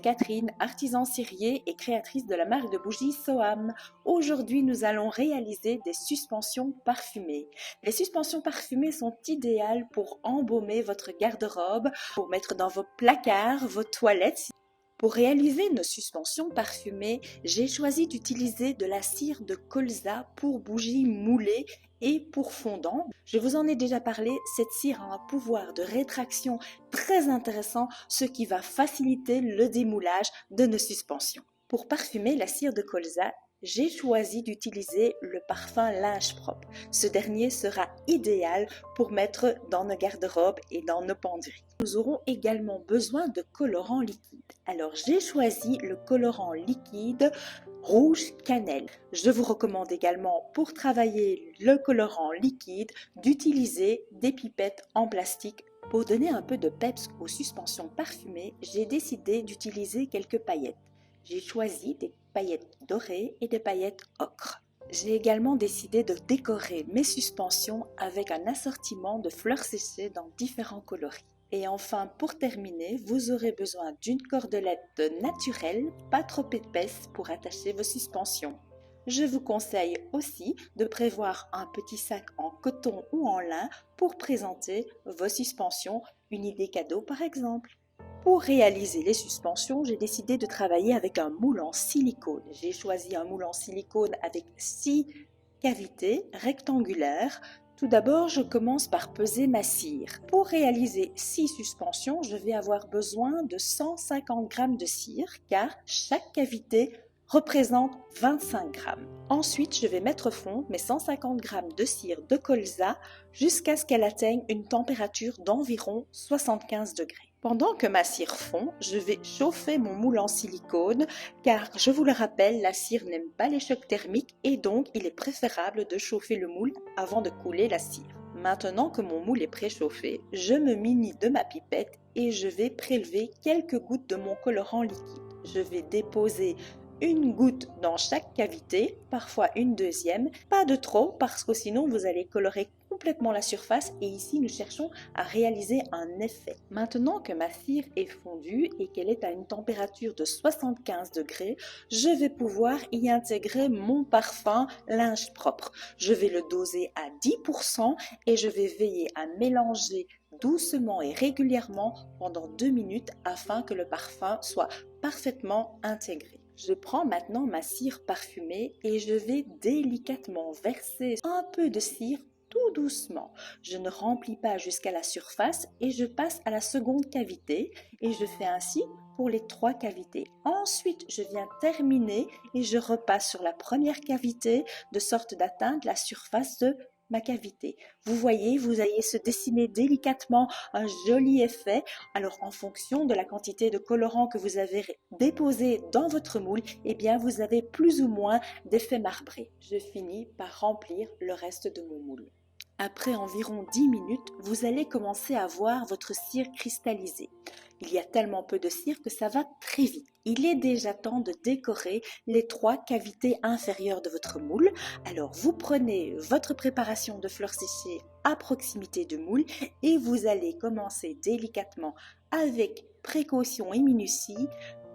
c'est Catherine, artisan cirier et créatrice de la marque de bougies Soham. Aujourd'hui, nous allons réaliser des suspensions parfumées. Les suspensions parfumées sont idéales pour embaumer votre garde-robe, pour mettre dans vos placards, vos toilettes. Pour réaliser nos suspensions parfumées, j'ai choisi d'utiliser de la cire de colza pour bougies moulées et pour fondant. Je vous en ai déjà parlé, cette cire a un pouvoir de rétraction très intéressant, ce qui va faciliter le démoulage de nos suspensions. Pour parfumer la cire de colza, j'ai choisi d'utiliser le parfum linge propre. Ce dernier sera idéal pour mettre dans nos garde-robes et dans nos penderies. Nous aurons également besoin de colorant liquide. Alors j'ai choisi le colorant liquide rouge cannelle. Je vous recommande également pour travailler le colorant liquide d'utiliser des pipettes en plastique. Pour donner un peu de peps aux suspensions parfumées, j'ai décidé d'utiliser quelques paillettes. J'ai choisi des paillettes dorées et des paillettes ocre. J'ai également décidé de décorer mes suspensions avec un assortiment de fleurs séchées dans différents coloris. Et enfin, pour terminer, vous aurez besoin d'une cordelette naturelle, pas trop épaisse pour attacher vos suspensions. Je vous conseille aussi de prévoir un petit sac en coton ou en lin pour présenter vos suspensions, une idée cadeau par exemple. Pour réaliser les suspensions, j'ai décidé de travailler avec un moule en silicone. J'ai choisi un moule en silicone avec 6 cavités rectangulaires. Tout d'abord, je commence par peser ma cire. Pour réaliser 6 suspensions, je vais avoir besoin de 150 g de cire car chaque cavité représente 25 g. Ensuite, je vais mettre fondre mes 150 g de cire de colza jusqu'à ce qu'elle atteigne une température d'environ 75 degrés. Pendant que ma cire fond, je vais chauffer mon moule en silicone car, je vous le rappelle, la cire n'aime pas les chocs thermiques et donc il est préférable de chauffer le moule avant de couler la cire. Maintenant que mon moule est préchauffé, je me munis de ma pipette et je vais prélever quelques gouttes de mon colorant liquide. Je vais déposer une goutte dans chaque cavité, parfois une deuxième, pas de trop parce que sinon vous allez colorer complètement la surface et ici nous cherchons à réaliser un effet. Maintenant que ma cire est fondue et qu'elle est à une température de 75 degrés, je vais pouvoir y intégrer mon parfum linge propre. Je vais le doser à 10% et je vais veiller à mélanger doucement et régulièrement pendant 2 minutes afin que le parfum soit parfaitement intégré. Je prends maintenant ma cire parfumée et je vais délicatement verser un peu de cire tout doucement. Je ne remplis pas jusqu'à la surface et je passe à la seconde cavité et je fais ainsi pour les 3 cavités. Ensuite, je viens terminer et je repasse sur la première cavité de sorte d'atteindre la surface de ma cavité. Vous voyez, vous allez se dessiner délicatement un joli effet. Alors, en fonction de la quantité de colorant que vous avez déposé dans votre moule, eh bien, vous avez plus ou moins d'effet marbré. Je finis par remplir le reste de mon moule. Après environ 10 minutes, vous allez commencer à voir votre cire cristalliser. Il y a tellement peu de cire que ça va très vite. Il est déjà temps de décorer les 3 cavités inférieures de votre moule. Alors vous prenez votre préparation de fleurs séchées à proximité du moule et vous allez commencer délicatement avec précaution et minutie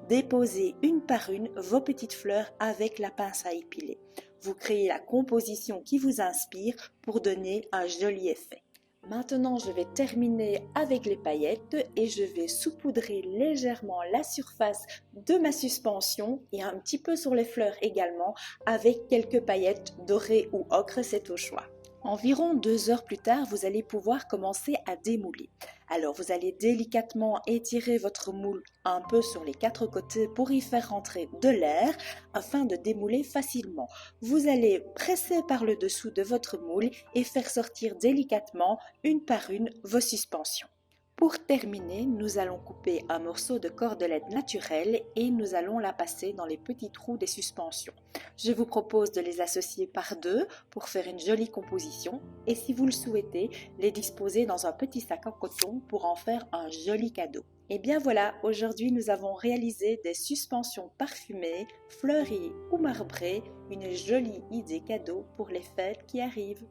déposer une par une vos petites fleurs avec la pince à épiler. Vous créez la composition qui vous inspire pour donner un joli effet. Maintenant, je vais terminer avec les paillettes et je vais saupoudrer légèrement la surface de ma suspension et un petit peu sur les fleurs également avec quelques paillettes dorées ou ocre, c'est au choix. Environ 2 heures plus tard, vous allez pouvoir commencer à démouler. Alors, vous allez délicatement étirer votre moule un peu sur les 4 côtés pour y faire rentrer de l'air afin de démouler facilement. Vous allez presser par le dessous de votre moule et faire sortir délicatement, une par une, vos suspensions. Pour terminer, nous allons couper un morceau de cordelette naturelle et nous allons la passer dans les petits trous des suspensions. Je vous propose de les associer par 2 pour faire une jolie composition et si vous le souhaitez, les disposer dans un petit sac en coton pour en faire un joli cadeau. Et bien voilà, aujourd'hui nous avons réalisé des suspensions parfumées, fleuries ou marbrées, une jolie idée cadeau pour les fêtes qui arrivent.